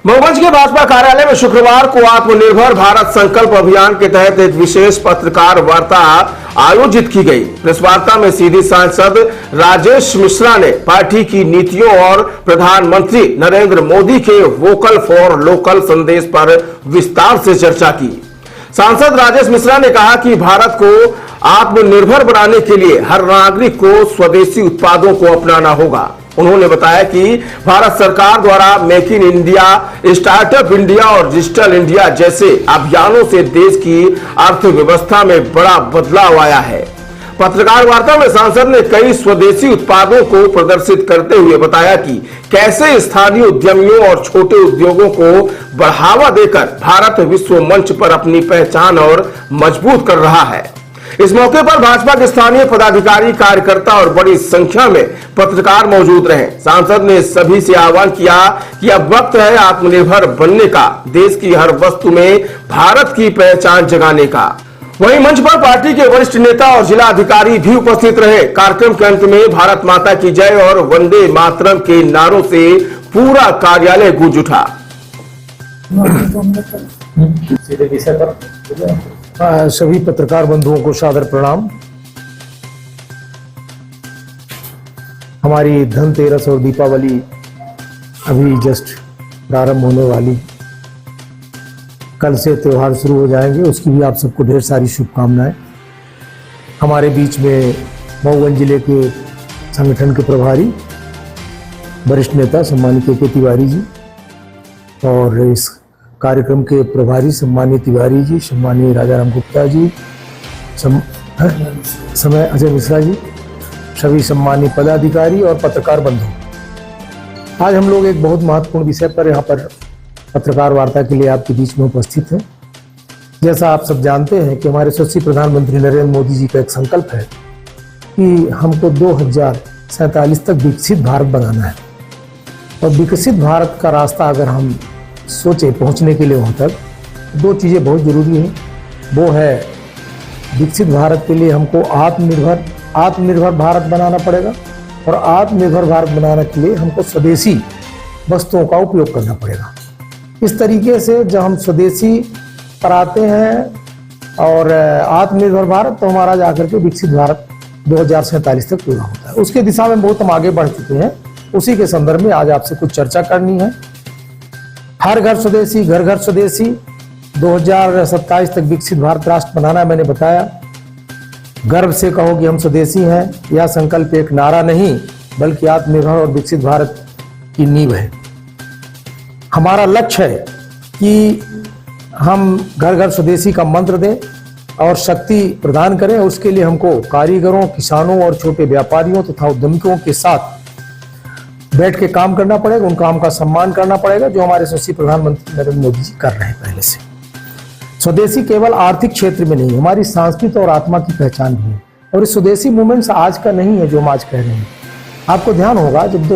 मऊगंज के भाजपा कार्यालय में शुक्रवार को आत्मनिर्भर भारत संकल्प अभियान के तहत एक विशेष पत्रकार वार्ता आयोजित की गई। प्रेस वार्ता में सीधी सांसद राजेश मिश्रा ने पार्टी की नीतियों और प्रधानमंत्री नरेंद्र मोदी के वोकल फॉर लोकल संदेश पर विस्तार से चर्चा की। सांसद राजेश मिश्रा ने कहा कि भारत को आत्मनिर्भर बनाने के लिए हर नागरिक को स्वदेशी उत्पादों को अपनाना होगा। उन्होंने बताया कि भारत सरकार द्वारा make in India, startup India और डिजिटल इंडिया जैसे अभियानों से देश की अर्थव्यवस्था में बड़ा बदलाव आया है। पत्रकार वार्ता में सांसद ने कई स्वदेशी उत्पादों को प्रदर्शित करते हुए बताया कि कैसे स्थानीय उद्यमियों और छोटे उद्योगों को बढ़ावा देकर भारत विश्व मंच पर अपनी पहचान और मजबूत कर रहा है। इस मौके पर भाजपा के स्थानीय पदाधिकारी, कार्यकर्ता और बड़ी संख्या में पत्रकार मौजूद रहे। सांसद ने सभी से आह्वान किया कि अब वक्त है आत्मनिर्भर बनने का, देश की हर वस्तु में भारत की पहचान जगाने का। वहीं मंच पर पार्टी के वरिष्ठ नेता और जिला अधिकारी भी उपस्थित रहे। कार्यक्रम के अंत में भारत माता की जय और वंदे मातरम के नारों से पूरा कार्यालय गूंज उठा। सभी पत्रकार बंधुओं को सादर प्रणाम। हमारी धनतेरस और दीपावली अभी जस्ट प्रारंभ होने वाली, कल से त्योहार शुरू हो जाएंगे, उसकी भी आप सबको ढेर सारी शुभकामनाएं। हमारे बीच में मऊगंज जिले के संगठन के प्रभारी वरिष्ठ नेता सम्मानित के तिवारी जी और इस कार्यक्रम के प्रभारी सम्मानीय तिवारी जी, सम्मानीय राजा राम गुप्ता जी, समय अजय मिश्रा जी, सभी सम्मानीय पदाधिकारी और पत्रकार बंधु। आज हम लोग एक बहुत महत्वपूर्ण विषय पर यहाँ पर पत्रकार वार्ता के लिए आपके बीच में उपस्थित हैं। जैसा आप सब जानते हैं कि हमारे यशस्वी प्रधानमंत्री नरेंद्र मोदी जी का एक संकल्प है कि हमको 2047 तक विकसित भारत बनाना है। और विकसित भारत का रास्ता अगर हम सोचे पहुंचने के लिए वहां तक, दो चीज़ें बहुत ज़रूरी हैं। वो है विकसित भारत के लिए हमको आत्मनिर्भर भारत बनाना पड़ेगा और आत्मनिर्भर भारत बनाने के लिए हमको स्वदेशी वस्तुओं का उपयोग करना पड़ेगा। इस तरीके से जब हम स्वदेशी पर आते हैं और आत्मनिर्भर भारत, तो हमारा जाकर के विकसित भारत 2047 तक पूरा होता है। उसके दिशा में बहुत हम आगे बढ़ चुके हैं। उसी के संदर्भ में आज आपसे कुछ चर्चा करनी है। हर घर स्वदेशी, घर घर स्वदेशी, 2027 तक विकसित भारत राष्ट्र बनाना। मैंने बताया, गर्व से कहो कि हम स्वदेशी हैं। यह संकल्प एक नारा नहीं बल्कि आत्मनिर्भर और विकसित भारत की नींव है। हमारा लक्ष्य है कि हम घर घर स्वदेशी का मंत्र दें और शक्ति प्रदान करें। उसके लिए हमको कारीगरों, किसानों और छोटे व्यापारियों तथा उद्यमियों के साथ बैठ के काम करना पड़ेगा। उन काम का सम्मान करना पड़ेगा जो हमारे यशस्वी प्रधानमंत्री नरेंद्र मोदी जी कर रहे हैं पहले से। स्वदेशी केवल आर्थिक क्षेत्र में नहीं, हमारी संस्कृति और आत्मा की पहचान भी है। और इस स्वदेशी मूवमेंट आज का नहीं है जो हम आज कह रहे हैं। आपको ध्यान होगा जब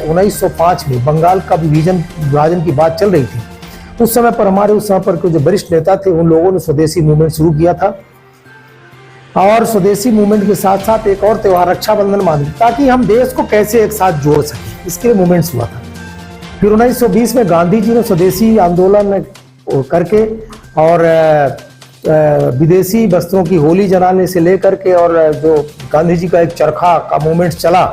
1905 में बंगाल का विभाजन की बात चल रही थी, उस समय पर जो वरिष्ठ नेता थे उन लोगों ने स्वदेशी मूवमेंट शुरू किया था। और स्वदेशी मूवमेंट के साथ साथ एक और त्योहार रक्षाबंधन मान लिया ताकि हम देश को कैसे एक साथ जोड़ सकें, इसके लिए मूवमेंट्स हुआ था। फिर 1920 में गांधी जी ने स्वदेशी आंदोलन करके और विदेशी वस्त्रों की होली जलाने से लेकर के, और जो गांधी जी का एक चरखा का मूवमेंट चला,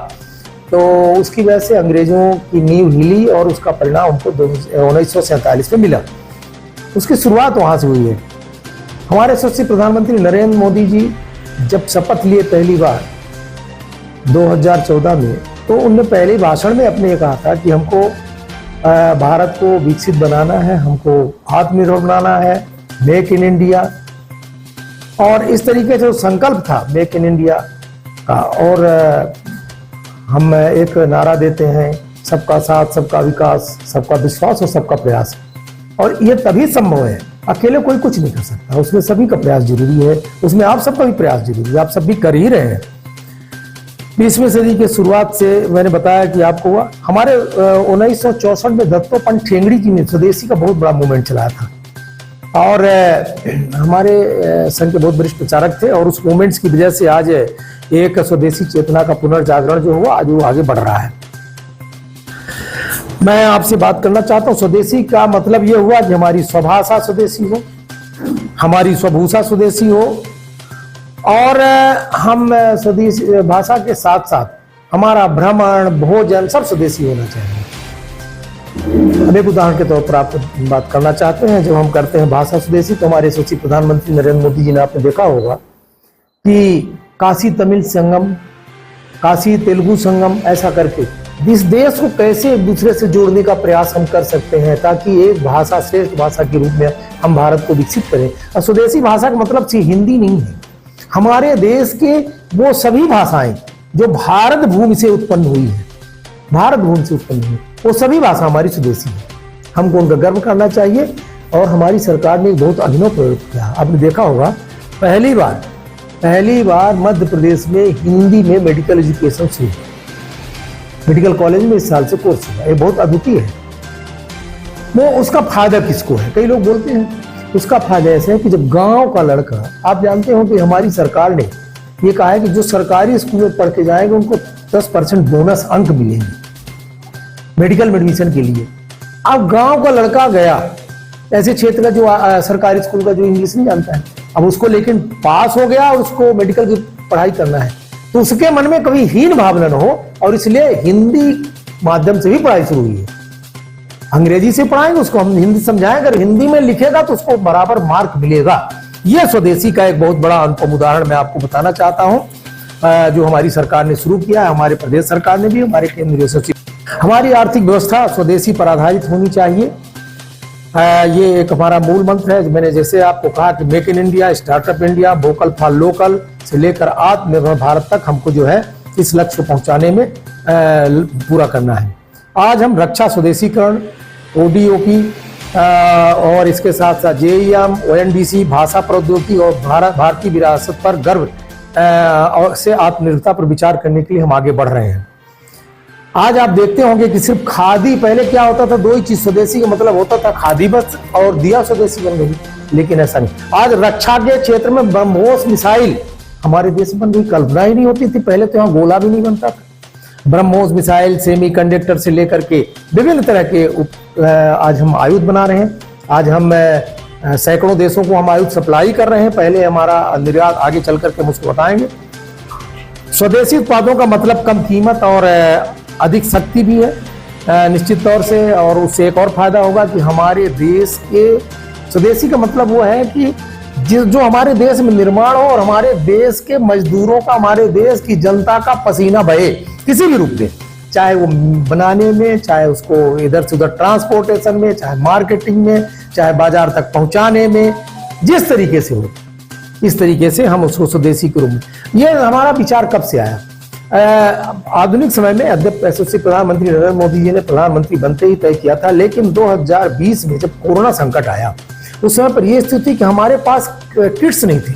तो उसकी वजह से अंग्रेजों की नींव हिली और उसका परिणाम हमको 1947 में मिला। उसकी शुरुआत वहाँ से हुई है। हमारे यशस्वी प्रधानमंत्री नरेंद्र मोदी जी जब शपथ लिए पहली बार 2014 में, तो उनने पहले भाषण में अपने कहा था कि हमको भारत को विकसित बनाना है, हमको आत्मनिर्भर बनाना है, मेक इन इंडिया। और इस तरीके से जो संकल्प था मेक इन इंडिया का, और हम एक नारा देते हैं सबका साथ, सबका विकास, सबका विश्वास और सबका प्रयास। और ये तभी संभव है, अकेले कोई कुछ नहीं कर सकता। उसमें सभी का प्रयास जरूरी है, उसमें आप सबका भी प्रयास जरूरी है। आप सब भी कर ही रहे हैं। 20वीं सदी के शुरुआत से मैंने बताया कि आपको हुआ हमारे 1964 में दत्तोपंत ठेंगड़ी जी ने स्वदेशी का बहुत बड़ा मूवमेंट चलाया था। और हमारे संघ के बहुत वरिष्ठ प्रचारक थे और उस मूवमेंट्स की वजह से आज एक स्वदेशी चेतना का पुनर्जागरण जो हुआ आज वो आगे बढ़ रहा है। मैं आपसे बात करना चाहता हूं, स्वदेशी का मतलब ये हुआ कि हमारी स्वभाषा स्वदेशी हो, हमारी स्वभूषा स्वदेशी हो, और हम स्वदेशी भाषा के साथ साथ हमारा भ्रमण, भोजन सब स्वदेशी होना चाहिए। हम एक उदाहरण के तौर पर आप बात करना चाहते हैं, जब हम करते हैं भाषा स्वदेशी तो हमारे यशस्वी प्रधानमंत्री नरेंद्र मोदी जी ने, आपने देखा होगा कि काशी तमिल संगम, काशी तेलुगु संगम ऐसा करके इस देश को कैसे एक दूसरे से जोड़ने का प्रयास हम कर सकते हैं, ताकि एक भाषा श्रेष्ठ भाषा के रूप में हम भारत को विकसित करें। और स्वदेशी भाषा का मतलब सिर्फ हिंदी नहीं है, हमारे देश के वो सभी भाषाएं जो भारत भूमि से उत्पन्न हुई है, भारत भूमि से उत्पन्न हुई, वो सभी भाषा हमारी स्वदेशी है। हमको उनका गर्व करना चाहिए। और हमारी सरकार ने एक बहुत अभिनव प्रयोग किया। आपने देखा होगा पहली बार मध्य प्रदेश में हिंदी में मेडिकल एजुकेशन शुरू, मेडिकल कॉलेज में इस साल से कोर्स हुआ। ये बहुत अद्वितीय है। वो उसका फायदा किसको है? कई लोग बोलते हैं उसका फायदा ऐसा है कि जब गांव का लड़का, आप जानते हो कि हमारी सरकार ने ये कहा है कि जो सरकारी स्कूल में पढ़ के जाएंगे उनको 10% बोनस अंक मिलेंगे मेडिकल में एडमिशन के लिए। अब गांव का लड़का गया ऐसे क्षेत्र का जो सरकारी स्कूल का जो इंग्लिश नहीं जानता है, अब उसको लेकिन पास हो गया और उसको मेडिकल की पढ़ाई करना है, तो उसके मन में कभी हीन भावना न हो, और इसलिए हिंदी माध्यम से भी पढ़ाई शुरू हुई है। अंग्रेजी से पढ़ाएंगे उसको, हम हिंदी समझाएंगे, अगर हिंदी में लिखेगा तो उसको बराबर मार्क मिलेगा। यह स्वदेशी का एक बहुत बड़ा अनुपम उदाहरण मैं आपको बताना चाहता हूं, जो हमारी सरकार ने शुरू किया है, हमारे प्रदेश सरकार ने भी, हमारे केंद्रीय सचिव। हमारी आर्थिक व्यवस्था स्वदेशी पर आधारित होनी चाहिए। ये एक हमारा मूल मंत्र है। मैंने जैसे आपको कहा कि make in India, startup India, vocal for local से लेकर आत्मनिर्भर भारत तक हमको जो है इस लक्ष्य को पहुंचाने में पूरा करना है। आज हम रक्षा स्वदेशीकरण, ओडीओपी और इसके साथ साथ जेईएम, ओएनडीसी, भाषा प्रौद्योगिकी और भारतीय विरासत पर गर्व और से आत्मनिर्भरता पर विचार करने के लिए हम आगे बढ़ रहे हैं। आज आप देखते होंगे कि सिर्फ खादी, पहले क्या होता था, दो ही चीज स्वदेशी का मतलब होता था, खादी बस और दिया स्वदेशी बन गई, लेकिन ऐसा नहीं। आज रक्षा के क्षेत्र में ब्रह्मोस मिसाइल हमारे देश में बन गई, कल्पना ही नहीं होती थी, पहले तो यहाँ गोला भी नहीं बनता था। ब्रह्मोस मिसाइल, सेमीकंडक्टर से लेकर के विभिन्न तरह के आज हम आयुध बना रहे हैं। आज हम सैकड़ों देशों को हम आयुध सप्लाई कर रहे हैं, पहले हमारा निर्यात, आगे चल करके हम उसको बताएंगे। स्वदेशी उत्पादों का मतलब कम कीमत और अधिक शक्ति भी है निश्चित तौर से, और उससे एक और फायदा होगा कि हमारे देश के, स्वदेशी का मतलब वो है कि जो हमारे देश में निर्माण हो और हमारे देश के मजदूरों का, हमारे देश की जनता का पसीना बहे किसी भी रूप में, चाहे वो बनाने में, चाहे उसको इधर से उधर ट्रांसपोर्टेशन में, चाहे मार्केटिंग में, चाहे बाजार तक पहुंचाने में, जिस तरीके से हो, इस तरीके से हम उसको स्वदेशी के रूप में। ये हमारा विचार कब से आया? आधुनिक समय में यशस्वी प्रधानमंत्री नरेंद्र मोदी जी ने प्रधानमंत्री बनते ही तय किया था, लेकिन 2020 में जब कोरोना संकट आया, उस समय पर यह स्थिति कि हमारे पास किट्स नहीं थे,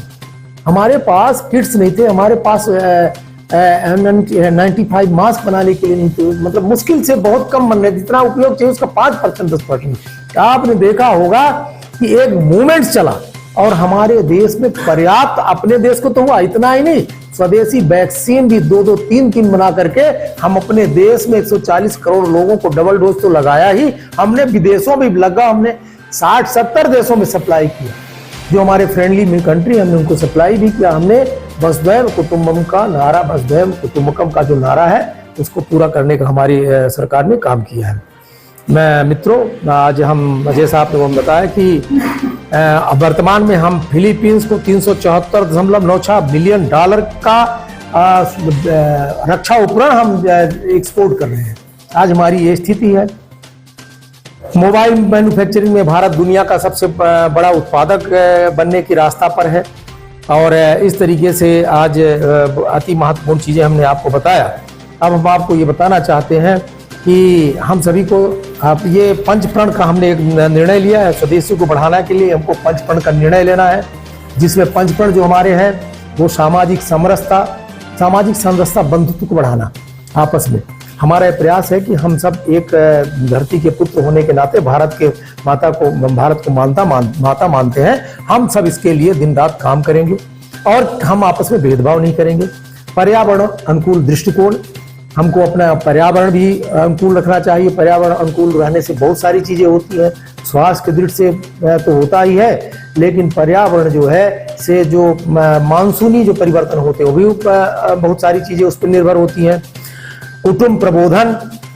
हमारे पास 95 मास्क बनाने के लिए नहीं थे, मतलब मुश्किल से बहुत कम बन रहे, जितना उपयोग चाहिए उसका 5%, 10%। आपने देखा होगा कि एक मूवमेंट चला और हमारे देश में पर्याप्त, अपने देश को तो हुआ, इतना ही नहीं, स्वदेशी वैक्सीन भी 2-2, 3-3 बना करके हम अपने देश में 140 करोड़ लोगों को डबल डोज तो लगाया ही, हमने विदेशों में लगा, हमने 60-70 देशों में सप्लाई किया, जो हमारे फ्रेंडली कंट्री, हमने उनको सप्लाई भी किया। हमने वसुधैव कुटुंबकम का नारा, वसुधैव कुटुंबकम का जो नारा है उसको पूरा करने का हमारी सरकार ने काम किया है। मैं मित्रों, आज हम, जैसा आपने हम बताया कि वर्तमान में हम फिलीपींस को $374.96 बिलियन का रक्षा उपकरण हम एक्सपोर्ट कर रहे हैं। आज हमारी ये स्थिति है। मोबाइल मैन्युफैक्चरिंग में भारत दुनिया का सबसे बड़ा उत्पादक बनने की रास्ता पर है, और इस तरीके से आज अति महत्वपूर्ण चीजें हमने आपको बताया। अब हम आपको ये बताना चाहते हैं कि हम सभी को, आप ये पंचप्रण का हमने एक निर्णय लिया है, स्वदेशी को बढ़ाने के लिए हमको पंचप्रण का निर्णय लेना है, जिसमें पंचप्रण जो हमारे हैं वो सामाजिक समरसता, बंधुत्व को बढ़ाना आपस में। हमारा ये प्रयास है कि हम सब एक धरती के पुत्र होने के नाते भारत को माता मानते हैं। हम सब इसके लिए दिन रात काम करेंगे और हम आपस में भेदभाव नहीं करेंगे। पर्यावरण अनुकूल दृष्टिकोण, हमको अपना पर्यावरण भी अनुकूल रखना चाहिए। पर्यावरण अनुकूल रहने से बहुत सारी चीजें होती हैं, स्वास्थ्य के दृष्टि से तो होता ही है, लेकिन पर्यावरण जो है से जो मानसूनी जो परिवर्तन होते हैं वो भी बहुत सारी चीजें उस पर निर्भर होती हैं।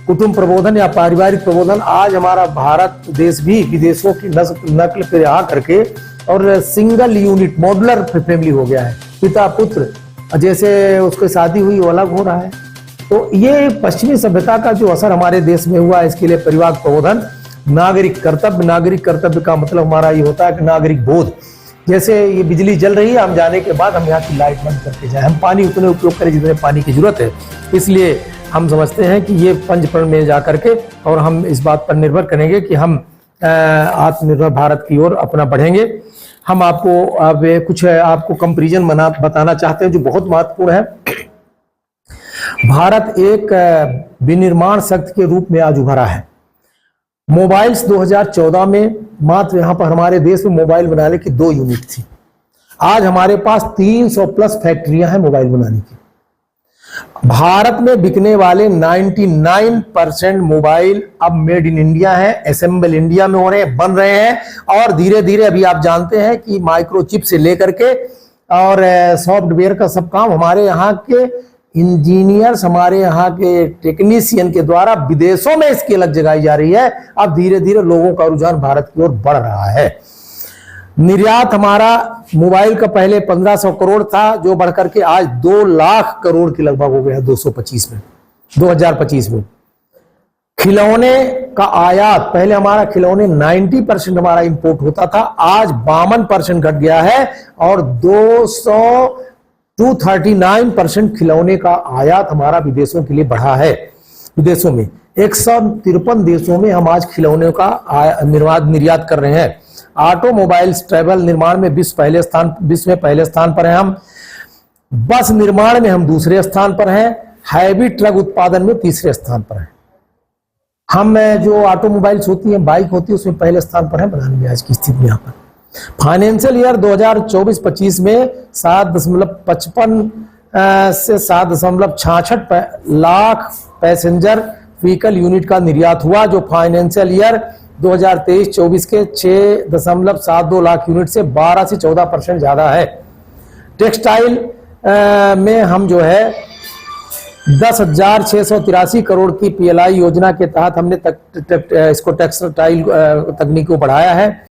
कुटुंब प्रबोधन या पारिवारिक प्रबोधन, आज हमारा भारत देश भी विदेशों की नस्ल फिरा करके और सिंगल यूनिट मॉड्यूलर फैमिली हो गया है। पिता पुत्र जैसे उसकी शादी हुई वो अलग हो रहा है। तो ये पश्चिमी सभ्यता का जो असर हमारे देश में हुआ, इसके लिए परिवार प्रबोधन, नागरिक कर्तव्य का मतलब हमारा ये होता है कि नागरिक बोध। जैसे ये बिजली जल रही है, हम जाने के बाद हम यहाँ की लाइट बंद करके जाए, हम पानी उतने उपयोग करें जितने पानी की जरूरत है। इसलिए हम समझते हैं कि ये पंचप्रण में जा करके और हम इस बात पर निर्भर करेंगे कि हम आत्मनिर्भर भारत की ओर अपना बढ़ेंगे। हम आपको अब कुछ आपको कंपैरिजन बताना चाहते हैं जो बहुत महत्वपूर्ण है। भारत एक विनिर्माण शक्ति के रूप में आज उभरा है। मोबाइल्स 2014 में मात्र यहाँ पर हमारे देश में मोबाइल बनाने की 2 यूनिट थी। आज हमारे पास 300 प्लस फैक्ट्रियां हैं मोबाइल बनाने की। भारत में बिकने वाले 99% मोबाइल अब मेड इन इंडिया है, असेंबल इंडिया में हो रहे हैं, बन रहे हैं। और धीरे धीरे अभी आप जानते हैं कि माइक्रोचिप से लेकर के और सॉफ्टवेयर का सब काम हमारे यहाँ के इंजीनियर्स, हमारे यहाँ के टेक्नीशियन के द्वारा विदेशों में इसकी अलग जगाई जा रही है। अब धीरे धीरे लोगों का रुझान भारत की ओर बढ़ रहा है। निर्यात हमारा मोबाइल का पहले 1500 करोड़ था, जो बढ़कर के आज 2 लाख करोड़ के लगभग हो गया 2025 में। खिलौने का आयात, पहले हमारा खिलौने 90% हमारा इंपोर्ट होता था, आज 52% घट गया है और 239% खिलौने का आयात हमारा विदेशों के लिए बढ़ा है। विदेशों में 153 देशों में हम आज खिलौनों का निर्यात कर रहे हैं। ऑटोमोबाइल्स ट्रेवल निर्माण में विश्व में पहले स्थान पर हैं हम। बस निर्माण में हम दूसरे स्थान पर हैं। हैवी ट्रक उत्पादन में तीसरे स्थान पर हैं। हम जो ऑटोमोबाइल्स होती हैं, बाइक होती है, उसमें पहले स्थान पर है बनाने में आज की स्थिति में। यहाँ पर फाइनेंशियल ईयर 2024-25 में 7.55 से 7.66 लाख पैसेंजर व्हीकल यूनिट का निर्यात हुआ, जो फाइनेंशियल ईयर 2023-24 के 6.72 लाख यूनिट से 12 से 14% ज्यादा है। टेक्सटाइल में हम जो है 10,683 करोड़ की PLI योजना के तहत हमने इसको टेक्सटाइल तकनीक को बढ़ाया है।